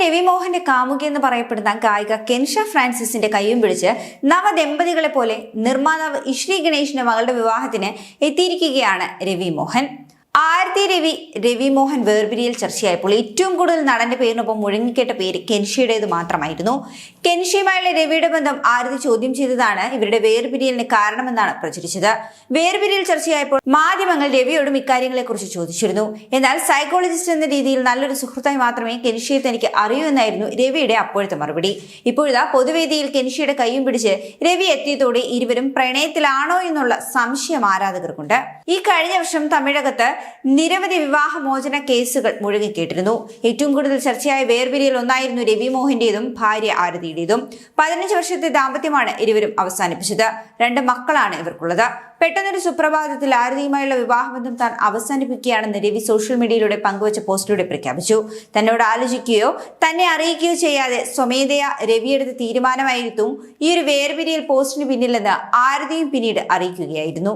രവി മോഹന്റെ കാമുകി എന്ന് പറയപ്പെടുന്ന ഗായിക കെൻഷ ഫ്രാൻസിസിന്റെ കയ്യും പിടിച്ച് നവദമ്പതികളെ പോലെ നിർമ്മാതാവ് ഇഷ്രി ഗണേഷിന്റെ മകളുടെ വിവാഹത്തിന് എത്തിയിരിക്കുകയാണ് രവി മോഹൻ. രവി മോഹൻ വേർപിരിയൽ ചർച്ചയായപ്പോൾ ഏറ്റവും കൂടുതൽ നടന്റെ പേരിനൊപ്പം മുഴങ്ങിക്കേട്ട പേര് കെൻഷിയുടേത് മാത്രമായിരുന്നു. കെൻഷിയുമായുള്ള രവിയുടെ ബന്ധം ആരതി ചോദ്യം ചെയ്തതാണ് ഇവരുടെ വേർപിരിയലിന് കാരണമെന്നാണ് പ്രചരിച്ചത്. വേർപിരിയൽ ചർച്ചയായപ്പോൾ മാധ്യമങ്ങൾ രവിയോടും ഇക്കാര്യങ്ങളെക്കുറിച്ച് ചോദിച്ചിരുന്നു. എന്നാൽ സൈക്കോളജിസ്റ്റ് എന്ന രീതിയിൽ നല്ലൊരു സുഹൃത്തായി മാത്രമേ കെൻഷിയെ തനിക്ക് അറിയൂ എന്നായിരുന്നു രവിയുടെ അപ്പോഴത്തെ മറുപടി. ഇപ്പോഴത്തെ പൊതുവേദിയിൽ കെൻഷിയുടെ കൈയും പിടിച്ച് രവി എത്തിയതോടെ ഇരുവരും പ്രണയത്തിലാണോ എന്നുള്ള സംശയം ആരാധകർക്കുണ്ട്. ഈ കഴിഞ്ഞ വർഷം തമിഴകത്ത് നിരവധി വിവാഹമോചന കേസുകൾ മുഴങ്ങിക്കേട്ടിരുന്നു. ഏറ്റവും കൂടുതൽ ചർച്ചയായ വേർപിരിയൽ ഒന്നായിരുന്നു രവി മോഹന്റേതും ഭാര്യ ആരതിയുടേതും. 15 വർഷത്തെ ദാമ്പത്യമാണ് ഇരുവരും അവസാനിപ്പിച്ചത്. 2 മക്കളാണ് ഇവർക്കുള്ളത്. പെട്ടെന്നൊരു സുപ്രഭാതത്തിൽ ആരതിയുമായുള്ള വിവാഹബന്ധം താൻ അവസാനിപ്പിക്കുകയാണെന്ന് രവി സോഷ്യൽ മീഡിയയിലൂടെ പങ്കുവച്ച പോസ്റ്റിലൂടെ പ്രഖ്യാപിച്ചു. തന്നോട് ആലോചിക്കുകയോ തന്നെ അറിയിക്കുകയോ ചെയ്യാതെ സ്വമേധയാ രവിയെടുത്ത തീരുമാനമായിരുന്നു ഈ ഒരു വേർപിരിയൽ പോസ്റ്റിന് പിന്നിലെന്ന് ആരതിയും പിന്നീട് അറിയിക്കുകയായിരുന്നു.